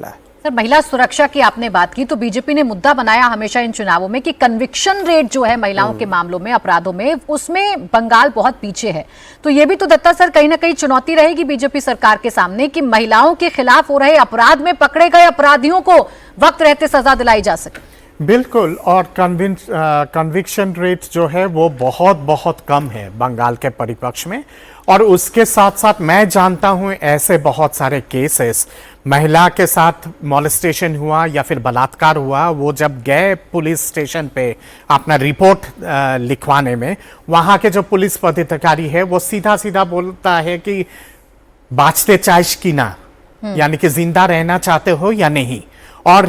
Sir, महिला सुरक्षा की आपने बात की तो बीजेपी ने मुद्दा बनाया हमेशा इन चुनावों में कि कन्विक्शन रेट जो है महिलाओं के मामलों में, अपराधों में, उसमें बंगाल बहुत पीछे है। तो ये भी तो दत्ता सर कहीं ना कहीं चुनौती रहेगी बीजेपी सरकार के सामने कि महिलाओं के खिलाफ हो रहे अपराध में पकड़े गए अपराधियों को वक्त रहते सजा दिलाई जा सके। बिल्कुल, और कन्विक्शन रेट जो है वो बहुत बहुत कम है बंगाल के परिपक्ष में। और उसके साथ साथ मैं जानता हूं ऐसे बहुत सारे केसेस, महिला के साथ मॉलेस्टेशन हुआ या फिर बलात्कार हुआ, वो जब गए पुलिस स्टेशन पे अपना रिपोर्ट लिखवाने में, वहां के जो पुलिस पदाधिकारी है वो सीधा सीधा बोलता है कि बाँचते चाइश की ना, यानी कि जिंदा रहना चाहते हो या नहीं। और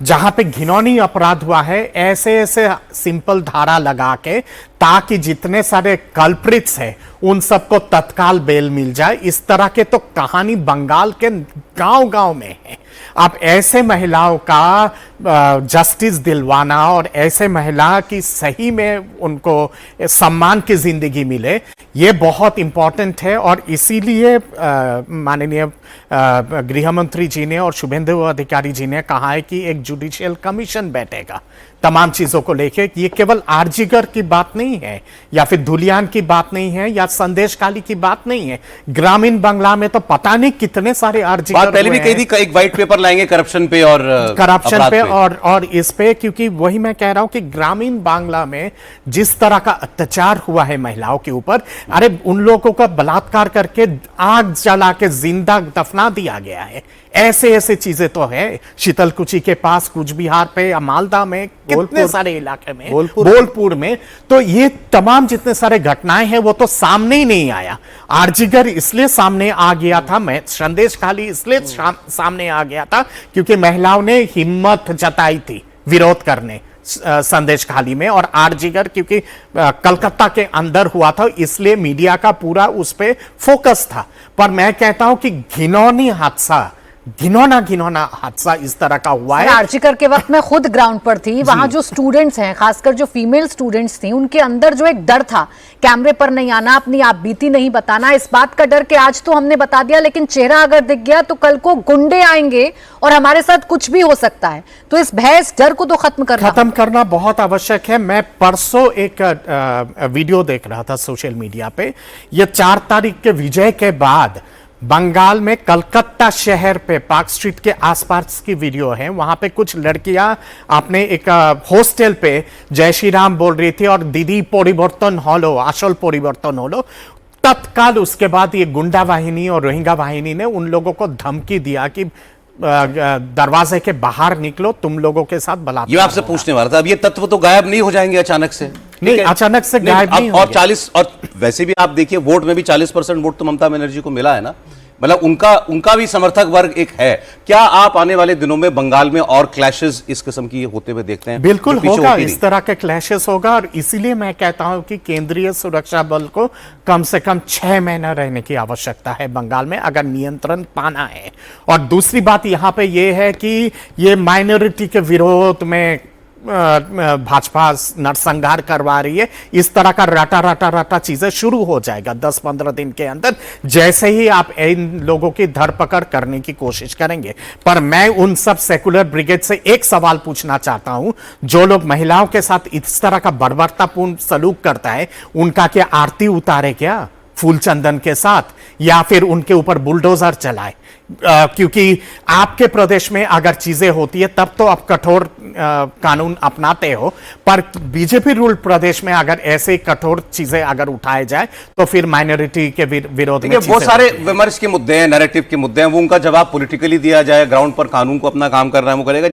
जहां पे घिनौनी अपराध हुआ है, ऐसे ऐसे सिंपल धारा लगा के ताकि जितने सारे कल्प्रिट्स हैं उन सबको तत्काल बेल मिल जाए। इस तरह के तो कहानी बंगाल के गांव-गांव में है। अब ऐसे महिलाओं का जस्टिस दिलवाना और ऐसे महिला की सही में उनको सम्मान की जिंदगी मिले, ये बहुत इंपॉर्टेंट है। और इसीलिए माननीय गृह मंत्री जी ने और शुभेंदु अधिकारी जी ने कहा है कि एक जुडिशियल कमीशन बैठेगा तमाम चीजों को लेके। ये केवल आरजीगर की बात नहीं है या फिर धुलियान की बात नहीं है या संदेशखाली की बात नहीं है। ग्रामीण बांग्ला में तो पता नहीं कितने सारे आरजीगर पहले भी कही थी, एक व्हाइट पेपर लाएंगे करप्शन पे और इस पे, क्योंकि वही मैं कह रहा हूं कि ग्रामीण बांग्ला में जिस तरह का अत्याचार हुआ है महिलाओं के ऊपर, अरे उन लोगों का बलात्कार करके आग जला के जिंदा दफना दिया गया है। ऐसे ऐसे चीजें तो है शीतलकुची के पास, कुछ बिहार पे या मालदा में, कितने सारे इलाके में, बोलपुर में। तो ये तमाम जितने सारे घटनाएं हैं वो तो सामने ही नहीं आया। आरजीगर इसलिए सामने आ गया था, मैं संदेश खाली इसलिए सामने आ गया था क्योंकि महिलाओं ने हिम्मत जताई थी विरोध करने संदेश खाली में। और आरजीगर क्योंकि कलकत्ता के अंदर हुआ था, इसलिए मीडिया का पूरा उस पे फोकस था। पर मैं कहता हूं कि घिनौना हादसा इस तरह का हुआ है। आर्चिकर के वक्त मैं खुद ग्राउंड पर थी, वहां जो स्टूडेंट्स हैं, खासकर जो फीमेल स्टूडेंट्स थी, उनके अंदर जो एक डर था, कैमरे पर नहीं आना, अपनी आप बीती नहीं बताना, इस बात का डर कि आज तो हमने बता दिया लेकिन चेहरा अगर दिख गया तो कल को गुंडे आएंगे और हमारे साथ कुछ भी हो सकता है। तो इस भय, इस डर को तो खत्म करना बहुत आवश्यक है। मैं परसों एक वीडियो देख रहा था सोशल मीडिया पे, ये 4 तारीख के विजय के बाद बंगाल में कलकत्ता शहर पे पार्क स्ट्रीट के आसपास की वीडियो है। वहां पे कुछ लड़कियां अपने एक हॉस्टल पे जय श्री राम बोल रही थी और दीदी परिवर्तन हलो, असल परिवर्तन हलो। तत्काल उसके बाद ये गुंडा वाहिनी और रोहिंग्या वाहिनी ने उन लोगों को धमकी दिया कि दरवाजे के बाहर निकलो, तुम लोगों के साथ बलात्कार। ये आपसे पूछने वाला था, अब ये तत्व तो गायब नहीं हो जाएंगे अचानक से? नहीं, अचानक से गायब नहीं और 40, और वैसे भी आप देखिए वोट में भी 40% वोट तो ममता बनर्जी को मिला है ना, मतलब उनका भी समर्थक वर्ग एक है। क्या आप आने वाले दिनों में बंगाल में और क्लैशेस इस किस्म की होते हुए देखते हैं? बिल्कुल होगा, इस तरह के क्लैशेस होगा। और इसीलिए मैं कहता हूं कि केंद्रीय सुरक्षा बल को कम से कम 6 महीना रहने की आवश्यकता है बंगाल में, अगर नियंत्रण पाना है। और दूसरी बात यहां पे ये है कि ये माइनॉरिटी के विरोध में भाजपा नरसंहार करवा रही है। इस तरह का रटा चीजें शुरू हो जाएगा 10-15 दिन के अंदर, जैसे ही आप इन लोगों की धरपकड़ करने की कोशिश करेंगे। पर मैं उन सब सेकुलर ब्रिगेड से एक सवाल पूछना चाहता हूं, जो लोग महिलाओं के साथ इस तरह का बर्बरतापूर्ण सलूक करता है, उनका क्या आरती उतारे क्या फूल चंदन के साथ, या फिर उनके ऊपर बुलडोजर चलाए? क्योंकि आपके प्रदेश में अगर चीजें होती है तब तो आप कठोर कानून अपनाते हो, पर बीजेपी रूल प्रदेश में अगर ऐसे कठोर चीजें अगर उठाए जाए तो फिर माइनॉरिटी के विरोध में बहुत सारे विमर्श के मुद्दे हैं, नैरेटिव के मुद्दे हैं, वो उनका जवाब पॉलिटिकली दिया जाए, ग्राउंड पर कानून को अपना काम कर रहा है वो करेगा।